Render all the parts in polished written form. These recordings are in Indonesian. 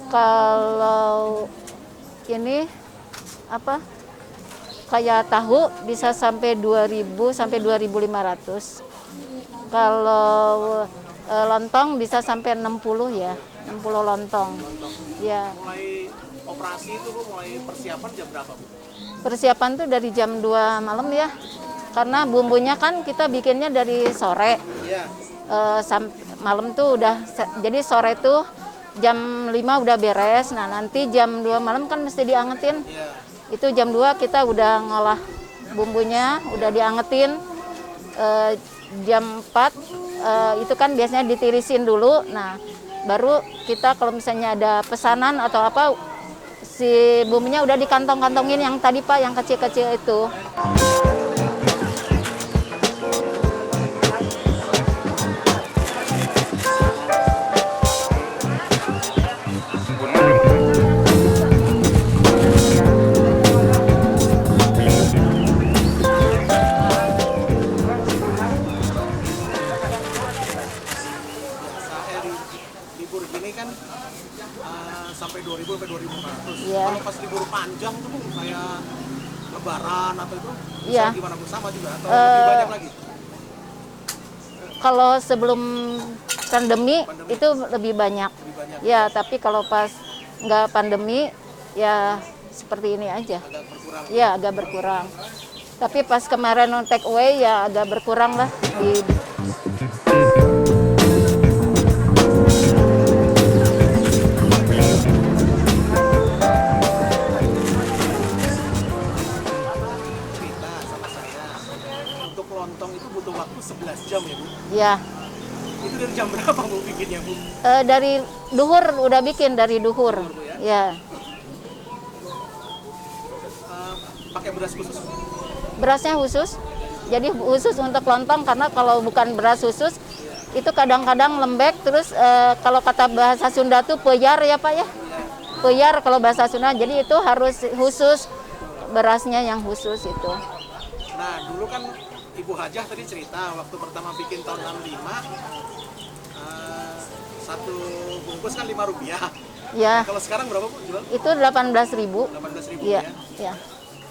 Kalau ini apa? Kayak tahu bisa sampai 2.000 sampai 2.500. Kalau lontong bisa sampai 60 ya, 60 lontong. Ya. Mulai operasi itu Bu, mulai persiapan jam berapa Bu? Persiapan tuh dari jam 2 malam ya. Karena bumbunya kan kita bikinnya dari sore. Iya. Malam tuh udah, jadi sore tuh jam 5 udah beres. Nah, nanti jam 2 malam kan mesti diangetin. Iya. Itu jam 2 kita udah ngolah bumbunya, udah diangetin. Jam 4 itu kan biasanya ditirisin dulu. Nah, baru kita kalau misalnya ada pesanan atau apa, si bumbunya udah dikantong-kantongin yang tadi Pak, yang kecil-kecil itu. Libur gini kan sampai 2.000 sampai 2.500. Iya. Kalau pas libur panjang tuh Bu, kayak Lebaran atau itu, Iya. gimana Bu? Sama juga atau lebih banyak lagi? Kalau sebelum pandemi itu lebih banyak. Lebih banyak. Ya, tapi kalau pas nggak pandemi ya seperti ini aja. Agak berkurang. Ya, agak berkurang. Tapi pas kemarin take away ya agak berkurang lah. Cerita sama saya. Untuk lontong itu butuh waktu 11 jam ya Bu? Ya, Itu dari jam berapa Bu bikinnya Bu? dari duhur udah bikin dari duhur. Bu, ya? Ya, Pakai beras khusus? berasnya khusus. Jadi khusus untuk lontong karena kalau bukan beras khusus itu kadang-kadang lembek. Terus kalau kata bahasa Sunda tuh peyar ya Pak ya. Peyar kalau bahasa Sunda. Jadi itu harus khusus, berasnya yang khusus itu. Nah, dulu kan Ibu Hajah tadi cerita waktu pertama bikin tahun 65, satu bungkus kan Rp5. Ya, Kalau sekarang berapa Bu jual? itu 18.000. 18.000 Iya, ya ya,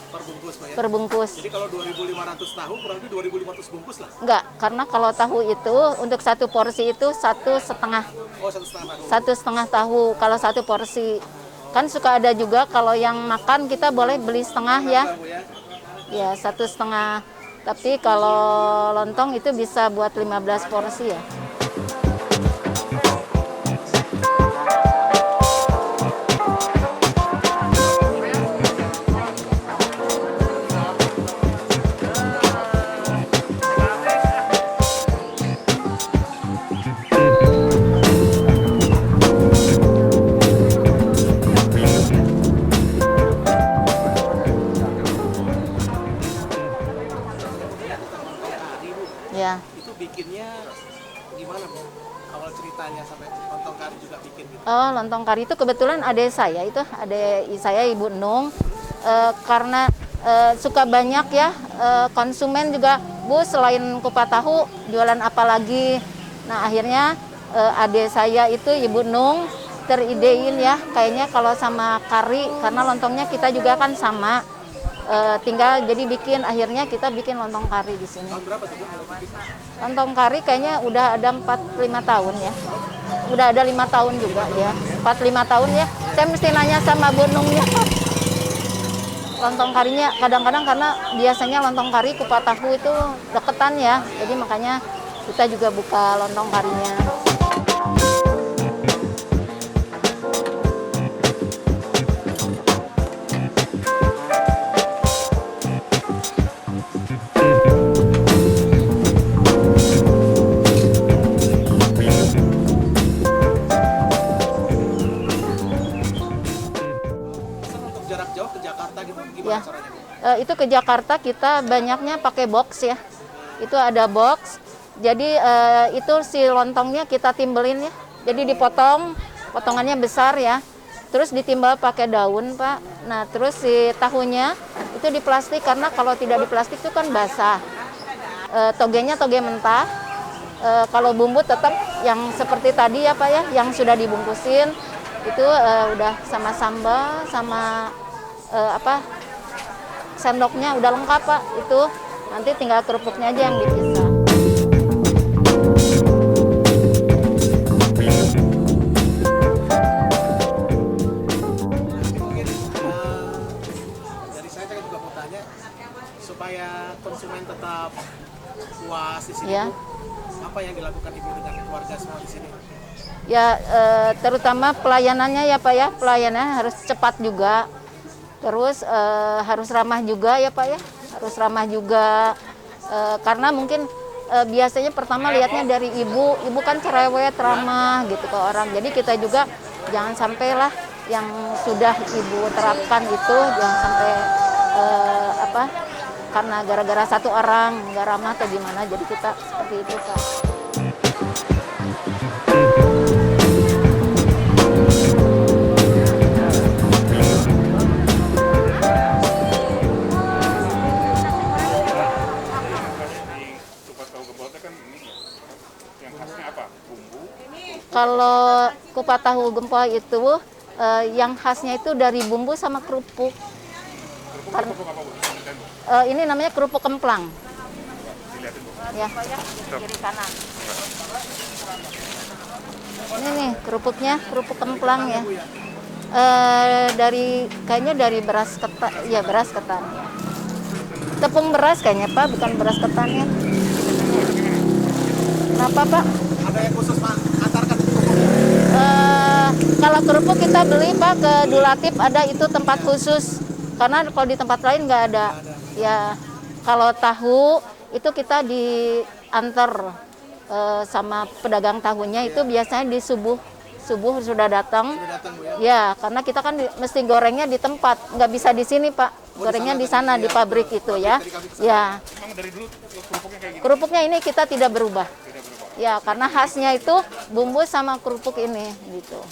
per bungkus Pak ya. per bungkus. Jadi kalau 2.500 tahu kurang lebih 2.500 bungkus lah. Enggak, karena kalau tahu itu untuk satu porsi itu 1,5. Oh, 1,5 tahu. 1,5 tahu kalau satu porsi. Kan suka ada juga kalau yang makan kita boleh beli setengah ya. Bu ya. Ya, 1,5. Tapi kalau lontong itu bisa buat 15 porsi ya. Kari Bu, Ya. itu bikinnya gimana Bu? Awal ceritanya sampai lontong kari juga bikin gitu. Oh, lontong kari itu kebetulan adik saya itu, adik saya Ibu Nung. Karena suka banyak ya konsumen juga, Bu, selain kupat tahu jualan apa lagi. Nah, akhirnya adik saya itu Ibu Nung teridein ya, kayaknya kalau sama kari karena lontongnya kita juga kan sama. Tinggal jadi akhirnya kita bikin lontong kari di sini. Tahun berapa tuh Bu? Lontong kari kayaknya udah ada 4-5 tahun ya. Udah ada 5 tahun juga ya. 4-5 tahun ya. Saya mesti nanya sama Bu Nungnya. Lontong karinya kadang-kadang karena biasanya lontong kari kupat tahu itu deketan ya. Jadi makanya kita juga buka lontong karinya. Untuk jarak jauh ke Jakarta gitu gimana Ya. caranya Bu? Itu ke Jakarta kita banyaknya pakai box ya. Itu ada box. Jadi itu si lontongnya kita timbelin ya. Jadi dipotong, potongannya besar ya. Terus ditimbal pakai daun, Pak. Nah, terus si tahunya itu di plastik karena kalau tidak di plastik itu kan basah. Togenya toge mentah. Kalau bumbu tetap yang seperti tadi ya Pak ya, yang sudah dibungkusin. itu udah sama sambal sama sendoknya udah lengkap Pak. Itu nanti tinggal kerupuknya aja yang dipisah. Mungkin dari saya juga mau tanya supaya konsumen tetap puas di sini. Ya. Apa yang dilakukan Ibu dengan keluarga semua di sini? Ya, terutama pelayanannya ya Pak ya, pelayanannya harus cepat juga, terus harus ramah juga ya Pak ya, harus ramah juga, karena mungkin biasanya pertama lihatnya dari ibu kan cerewet, ramah gitu ke orang, jadi kita juga jangan sampailah yang sudah ibu terapkan itu, jangan sampai karena gara-gara satu orang nggak ramah atau gimana, jadi kita seperti itu Pak. Kalau kupat tahu gempol itu yang khasnya itu dari bumbu sama kerupuk. Ini namanya kerupuk kemplang. Ya, kiri kanan. Ini nih kerupuknya, kerupuk kemplang ya. Kayaknya dari beras ketan, ya beras ketan. Tepung beras kayaknya Pak, bukan beras ketan ya. Kenapa Pak? Ada yang khusus Pak antarkan Kalau kerupuk kita beli Pak ke Dulatip, ada itu tempat khusus. Karena kalau di tempat lain nggak ada. Ya, kalau tahu itu kita diantar sama pedagang tahunya itu biasanya di subuh sudah datang. Ya, karena kita kan mesti gorengnya di tempat, nggak bisa di sini Pak. Gorengnya di sana di pabrik itu ya. Ya. Kerupuknya ini kita tidak berubah. Ya, karena khasnya itu bumbu sama kerupuk ini gitu.